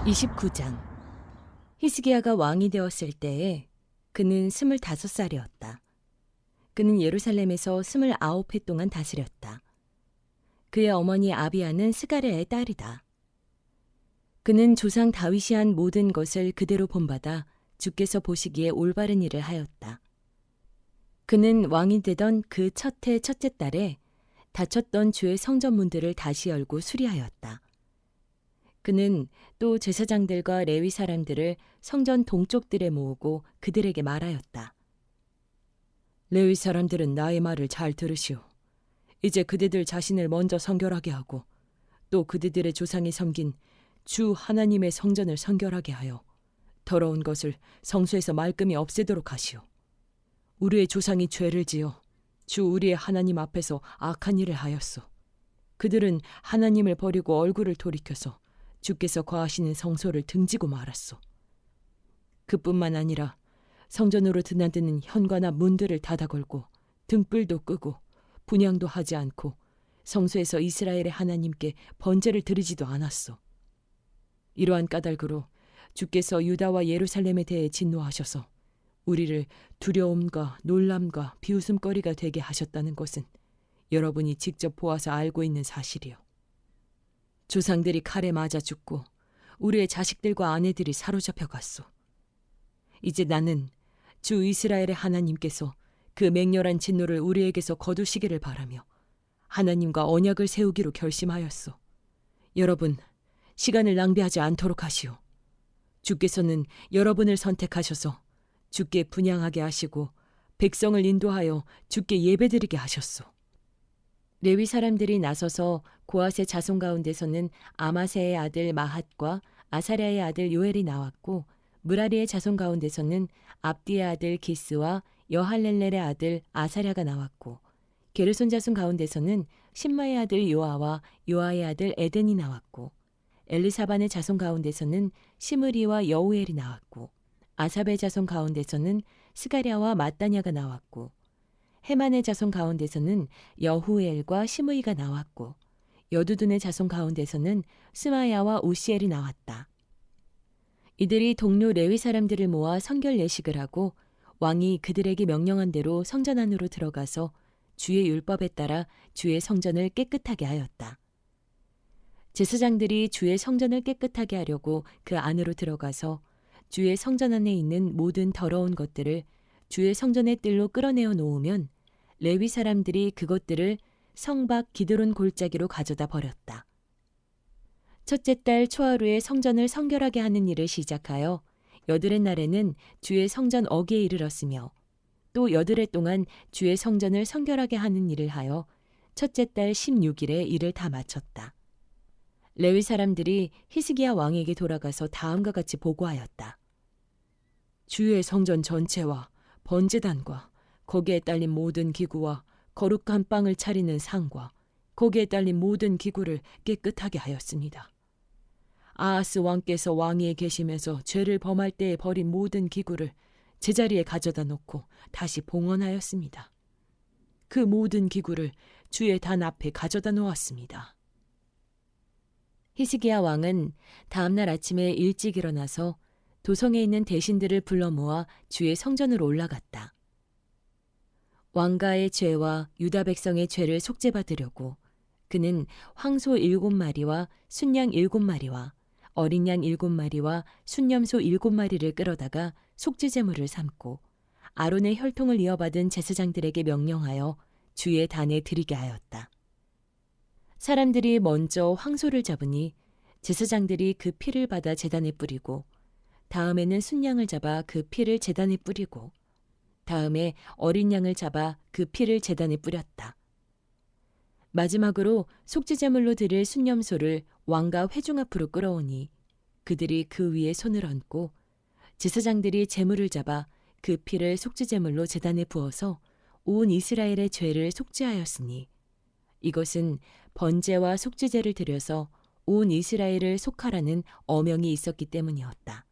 29장. 히스기야가 왕이 되었을 때에 그는 25살이었다. 그는 예루살렘에서 29해 동안 다스렸다. 그의 어머니 아비야는 스가랴의 딸이다. 그는 조상 다윗이 한 모든 것을 그대로 본받아 주께서 보시기에 올바른 일을 하였다. 그는 왕이 되던 그 첫 해 첫째 달에 닫혔던 주의 성전문들을 다시 열고 수리하였다. 그는 또 제사장들과 레위 사람들을 성전 동쪽들에 모으고 그들에게 말하였다. 레위 사람들은 나의 말을 잘 들으시오. 이제 그대들 자신을 먼저 성결하게 하고 또 그대들의 조상이 섬긴 주 하나님의 성전을 성결하게 하여 더러운 것을 성소에서 말끔히 없애도록 하시오. 우리의 조상이 죄를 지어 주 우리의 하나님 앞에서 악한 일을 하였소. 그들은 하나님을 버리고 얼굴을 돌이켜서 주께서 거하시는 성소를 등지고 말았소. 그뿐만 아니라 성전으로 드나드는 현관과 문들을 닫아 걸고 등불도 끄고 분향도 하지 않고 성소에서 이스라엘의 하나님께 번제를 드리지도 않았소. 이러한 까닭으로 주께서 유다와 예루살렘에 대해 진노하셔서 우리를 두려움과 놀람과 비웃음거리가 되게 하셨다는 것은 여러분이 직접 보아서 알고 있는 사실이요. 조상들이 칼에 맞아 죽고 우리의 자식들과 아내들이 사로잡혀 갔소. 이제 나는 주 이스라엘의 하나님께서 그 맹렬한 진노를 우리에게서 거두시기를 바라며 하나님과 언약을 세우기로 결심하였소. 여러분, 시간을 낭비하지 않도록 하시오. 주께서는 여러분을 선택하셔서 주께 분향하게 하시고 백성을 인도하여 주께 예배드리게 하셨소. 레위 사람들이 나서서 고앗의 자손 가운데서는 아마세의 아들 마핫과 아사랴의 아들 요엘이 나왔고 무라리의 자손 가운데서는 압디의 아들 기스와 여할렐렐의 아들 아사랴가 나왔고 게르손 자손 가운데서는 심마의 아들 요아와 요아의 아들 에덴이 나왔고 엘리사반의 자손 가운데서는 시므리와 여우엘이 나왔고 아삽의 자손 가운데서는 스가랴와 마따냐가 나왔고 헤만의 자손 가운데서는 여후엘과 시므이가 나왔고 여두둔의 자손 가운데서는 스마야와 우시엘이 나왔다. 이들이 동료 레위 사람들을 모아 성결 예식을 하고 왕이 그들에게 명령한 대로 성전 안으로 들어가서 주의 율법에 따라 주의 성전을 깨끗하게 하였다. 제사장들이 주의 성전을 깨끗하게 하려고 그 안으로 들어가서 주의 성전 안에 있는 모든 더러운 것들을 주의 성전의 뜰로 끌어내어 놓으면 레위 사람들이 그것들을 성 밖 기드론 골짜기로 가져다 버렸다. 첫째 달 초하루에 성전을 성결하게 하는 일을 시작하여 여드렛 날에는 주의 성전 어기에 이르렀으며 또 여드렛 동안 주의 성전을 성결하게 하는 일을 하여 첫째 달 16일에 일을 다 마쳤다. 레위 사람들이 히스기야 왕에게 돌아가서 다음과 같이 보고하였다. 주의 성전 전체와 번제단과 거기에 딸린 모든 기구와 거룩한 빵을 차리는 상과 거기에 딸린 모든 기구를 깨끗하게 하였습니다. 아하스 왕께서 왕위에 계시면서 죄를 범할 때에 버린 모든 기구를 제자리에 가져다 놓고 다시 봉헌하였습니다. 그 모든 기구를 주의 단 앞에 가져다 놓았습니다. 히스기야 왕은 다음날 아침에 일찍 일어나서 도성에 있는 대신들을 불러 모아 주의 성전으로 올라갔다. 왕가의 죄와 유다 백성의 죄를 속죄받으려고 그는 황소 7마리와 순양 7마리와 어린 양 7마리와 순염소 7마리를 끌어다가 속죄제물을 삼고 아론의 혈통을 이어받은 제사장들에게 명령하여 주의 단에 드리게 하였다. 사람들이 먼저 황소를 잡으니 제사장들이 그 피를 받아 제단에 뿌리고 다음에는 순양을 잡아 그 피를 제단에 뿌리고 다음에 어린 양을 잡아 그 피를 제단에 뿌렸다. 마지막으로 속죄제물로 드릴 순염소를 왕과 회중 앞으로 끌어오니 그들이 그 위에 손을 얹고 제사장들이 제물을 잡아 그 피를 속죄제물로 제단에 부어서 온 이스라엘의 죄를 속죄하였으니 이것은 번제와 속죄제를 드려서 온 이스라엘을 속하라는 어명이 있었기 때문이었다.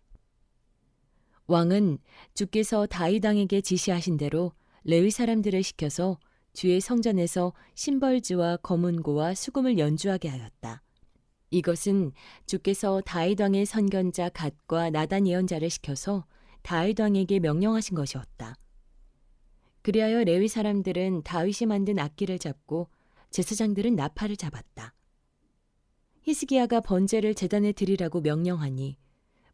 왕은 주께서 다윗 왕에게 지시하신 대로 레위 사람들을 시켜서 주의 성전에서 심벌주와 거문고와 수금을 연주하게 하였다. 이것은 주께서 다윗 왕의 선견자 갓과 나단 예언자를 시켜서 다윗 왕에게 명령하신 것이었다. 그리하여 레위 사람들은 다윗이 만든 악기를 잡고 제사장들은 나팔을 잡았다. 히스기야가 번제를 제단에 드리라고 명령하니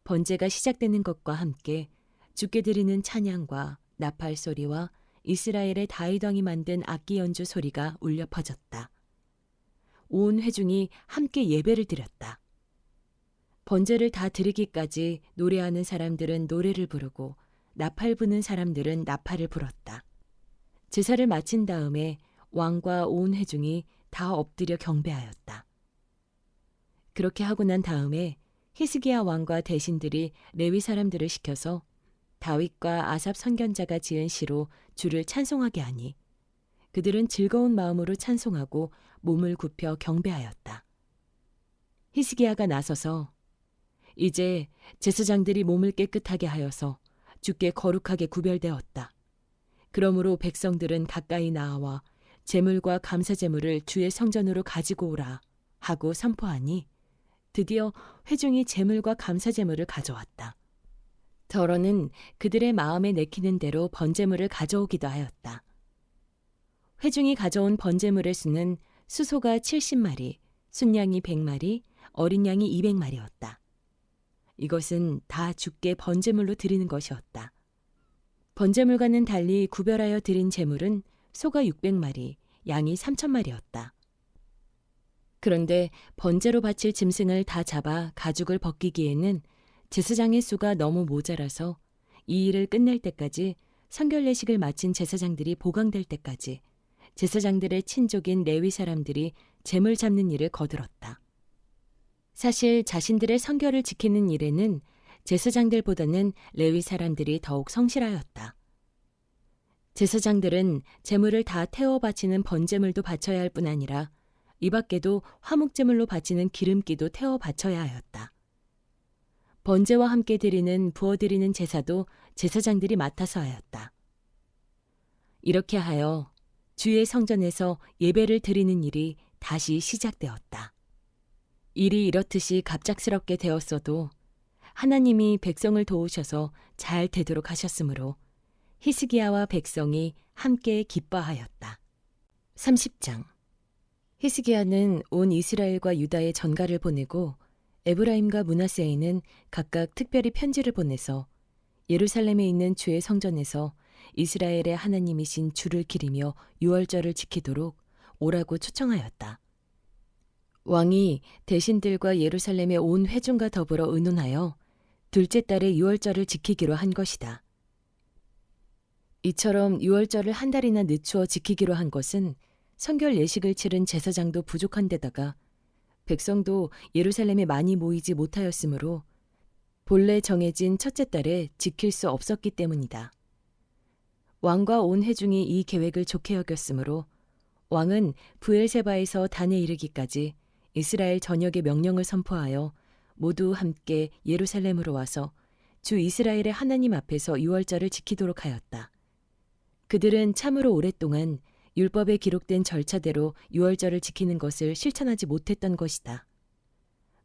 번제가 시작되는 것과 함께 주께 드리는 찬양과 나팔 소리와 이스라엘의 다윗 왕이 만든 악기 연주 소리가 울려 퍼졌다. 온 회중이 함께 예배를 드렸다. 번제를 다 드리기까지 노래하는 사람들은 노래를 부르고 나팔 부는 사람들은 나팔을 불었다. 제사를 마친 다음에 왕과 온 회중이 다 엎드려 경배하였다. 그렇게 하고 난 다음에 히스기야 왕과 대신들이 레위 사람들을 시켜서 다윗과 아삽 선견자가 지은 시로 주를 찬송하게 하니 그들은 즐거운 마음으로 찬송하고 몸을 굽혀 경배하였다. 히스기야가 나서서 이제 제사장들이 몸을 깨끗하게 하여서 주께 거룩하게 구별되었다. 그러므로 백성들은 가까이 나와 제물과 감사제물을 주의 성전으로 가지고 오라 하고 선포하니 드디어 회중이 제물과 감사제물을 가져왔다. 더러는 그들의 마음에 내키는 대로 번제물을 가져오기도 하였다. 회중이 가져온 번제물의 수는 수소가 70마리, 순양이 100마리, 어린 양이 200마리였다. 이것은 다 주께 번제물로 드리는 것이었다. 번제물과는 달리 구별하여 드린 제물은 소가 600마리, 양이 3,000마리였다. 그런데 번제로 바칠 짐승을 다 잡아 가죽을 벗기기에는 제사장의 수가 너무 모자라서 이 일을 끝낼 때까지 성결례식을 마친 제사장들이 보강될 때까지 제사장들의 친족인 레위 사람들이 제물 잡는 일을 거들었다. 사실 자신들의 성결을 지키는 일에는 제사장들보다는 레위 사람들이 더욱 성실하였다. 제사장들은 제물을 다 태워 바치는 번제물도 바쳐야 할 뿐 아니라 이 밖에도 화목제물로 바치는 기름기도 태워 바쳐야 하였다. 번제와 함께 드리는 부어드리는 제사도 제사장들이 맡아서 하였다. 이렇게 하여 주의 성전에서 예배를 드리는 일이 다시 시작되었다. 일이 이렇듯이 갑작스럽게 되었어도 하나님이 백성을 도우셔서 잘 되도록 하셨으므로 히스기야와 백성이 함께 기뻐하였다. 30장. 히스기야는 온 이스라엘과 유다에 전가를 보내고 에브라임과 므낫세에는 각각 특별히 편지를 보내서 예루살렘에 있는 주의 성전에서 이스라엘의 하나님이신 주를 기리며 유월절을 지키도록 오라고 초청하였다. 왕이 대신들과 예루살렘의 온 회중과 더불어 의논하여 둘째 달에 유월절을 지키기로 한 것이다. 이처럼 유월절을 한 달이나 늦추어 지키기로 한 것은 성결 예식을 치른 제사장도 부족한 데다가 백성도 예루살렘에 많이 모이지 못하였으므로 본래 정해진 첫째 달에 지킬 수 없었기 때문이다. 왕과 온 회중이 이 계획을 좋게 여겼으므로 왕은 브엘세바에서 단에 이르기까지 이스라엘 전역에 명령을 선포하여 모두 함께 예루살렘으로 와서 주 이스라엘의 하나님 앞에서 유월절을 지키도록 하였다. 그들은 참으로 오랫동안 율법에 기록된 절차대로 유월절을 지키는 것을 실천하지 못했던 것이다.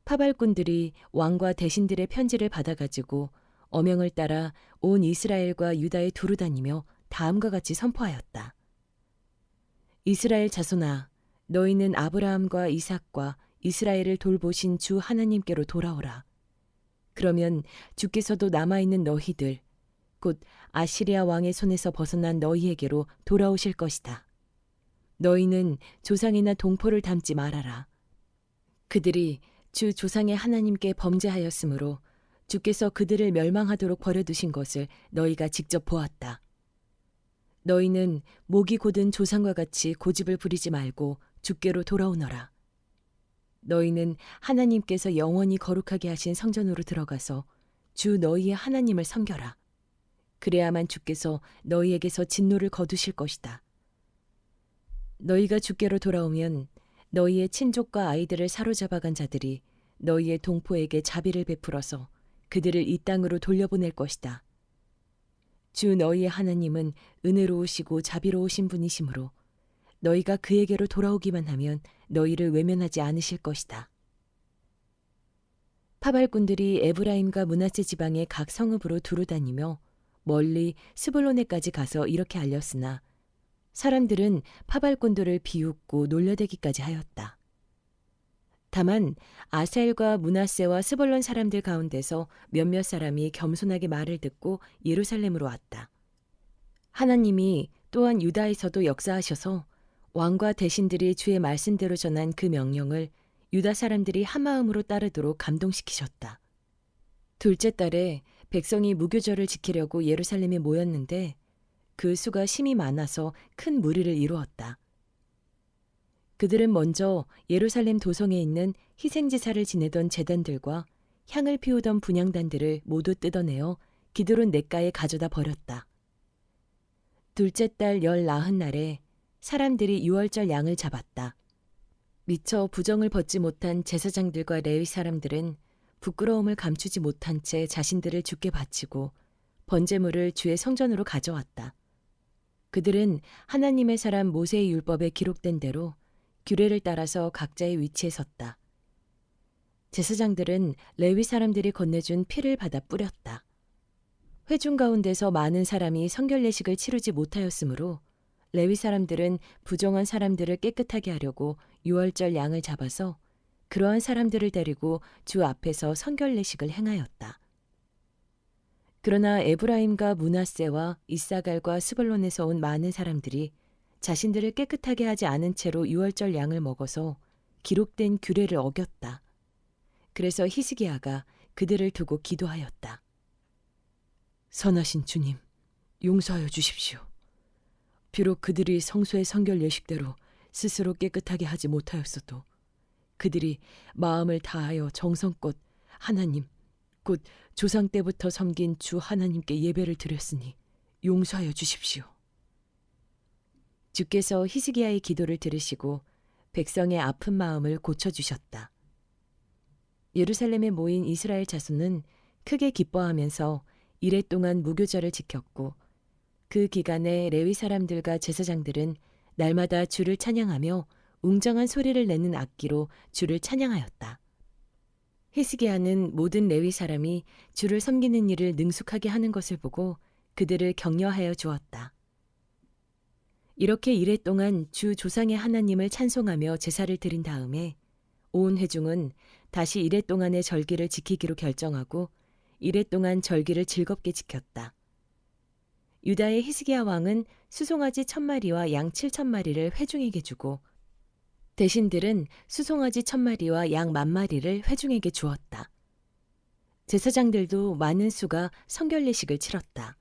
파발꾼들이 왕과 대신들의 편지를 받아가지고 어명을 따라 온 이스라엘과 유다에 두루 다니며 다음과 같이 선포하였다. 이스라엘 자손아, 너희는 아브라함과 이삭과 이스라엘을 돌보신 주 하나님께로 돌아오라. 그러면 주께서도 남아있는 너희들, 곧 아시리아 왕의 손에서 벗어난 너희에게로 돌아오실 것이다. 너희는 조상이나 동포를 닮지 말아라. 그들이 주 조상의 하나님께 범죄하였으므로 주께서 그들을 멸망하도록 버려두신 것을 너희가 직접 보았다. 너희는 목이 곧은 조상과 같이 고집을 부리지 말고 주께로 돌아오너라. 너희는 하나님께서 영원히 거룩하게 하신 성전으로 들어가서 주 너희의 하나님을 섬겨라. 그래야만 주께서 너희에게서 진노를 거두실 것이다. 너희가 주께로 돌아오면 너희의 친족과 아이들을 사로잡아간 자들이 너희의 동포에게 자비를 베풀어서 그들을 이 땅으로 돌려보낼 것이다. 주 너희의 하나님은 은혜로우시고 자비로우신 분이시므로 너희가 그에게로 돌아오기만 하면 너희를 외면하지 않으실 것이다. 파발꾼들이 에브라임과 므낫세 지방의 각 성읍으로 두루 다니며 멀리 스불론에까지 가서 이렇게 알렸으나 사람들은 파발꾼들을 비웃고 놀려대기까지 하였다. 다만 아셀과 므낫세와 스불론 사람들 가운데서 몇몇 사람이 겸손하게 말을 듣고 예루살렘으로 왔다. 하나님이 또한 유다에서도 역사하셔서 왕과 대신들이 주의 말씀대로 전한 그 명령을 유다 사람들이 한마음으로 따르도록 감동시키셨다. 둘째 달에 백성이 무교절을 지키려고 예루살렘에 모였는데 그 수가 심히 많아서 큰 무리를 이루었다. 그들은 먼저 예루살렘 도성에 있는 희생제사를 지내던 제단들과 향을 피우던 분향단들을 모두 뜯어내어 기드론 냇가에 가져다 버렸다. 둘째 달 14날에 사람들이 유월절 양을 잡았다. 미처 부정을 벗지 못한 제사장들과 레위 사람들은 부끄러움을 감추지 못한 채 자신들을 주께 바치고 번제물을 주의 성전으로 가져왔다. 그들은 하나님의 사람 모세의 율법에 기록된 대로 규례를 따라서 각자의 위치에 섰다. 제사장들은 레위 사람들이 건네준 피를 받아 뿌렸다. 회중 가운데서 많은 사람이 성결 예식을 치르지 못하였으므로 레위 사람들은 부정한 사람들을 깨끗하게 하려고 유월절 양을 잡아서 그러한 사람들을 데리고 주 앞에서 성결 예식을 행하였다. 그러나 에브라임과 므낫세와 이사갈과 스불론에서 온 많은 사람들이 자신들을 깨끗하게 하지 않은 채로 유월절 양을 먹어서 기록된 규례를 어겼다. 그래서 히스기야가 그들을 두고 기도하였다. 선하신 주님, 용서하여 주십시오. 비록 그들이 성소의 성결 예식대로 스스로 깨끗하게 하지 못하였어도 그들이 마음을 다하여 정성껏 하나님, 곧 조상 때부터 섬긴 주 하나님께 예배를 드렸으니 용서하여 주십시오. 주께서 히스기야의 기도를 들으시고 백성의 아픈 마음을 고쳐주셨다. 예루살렘에 모인 이스라엘 자손은 크게 기뻐하면서 이래 동안 무교절을 지켰고 그 기간에 레위 사람들과 제사장들은 날마다 주를 찬양하며 웅장한 소리를 내는 악기로 주를 찬양하였다. 히스기야는 모든 레위 사람이 주를 섬기는 일을 능숙하게 하는 것을 보고 그들을 격려하여 주었다. 이렇게 이래 동안 주 조상의 하나님을 찬송하며 제사를 드린 다음에 온 회중은 다시 이래 동안의 절기를 지키기로 결정하고 이래 동안 절기를 즐겁게 지켰다. 유다의 히스기야 왕은 수송아지 1,000마리와 양 7,000마리를 회중에게 주고 대신들은 수송아지 1,000마리와 양 10,000마리를 회중에게 주었다. 제사장들도 많은 수가 성결 예식을 치렀다.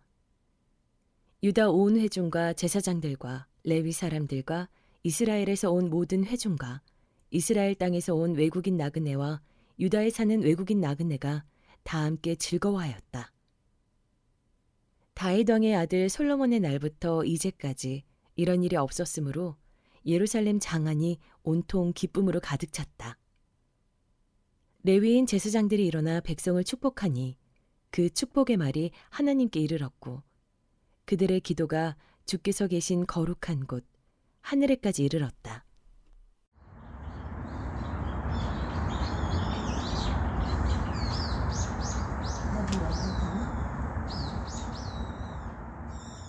유다 온 회중과 제사장들과 레위 사람들과 이스라엘에서 온 모든 회중과 이스라엘 땅에서 온 외국인 나그네와 유다에 사는 외국인 나그네가 다 함께 즐거워하였다. 다윗 왕의 아들 솔로몬의 날부터 이제까지 이런 일이 없었으므로 예루살렘 장안이 온통 기쁨으로 가득 찼다. 레위인 제사장들이 일어나 백성을 축복하니 그 축복의 말이 하나님께 이르렀고 그들의 기도가 주께서 계신 거룩한 곳 하늘에까지 이르렀다.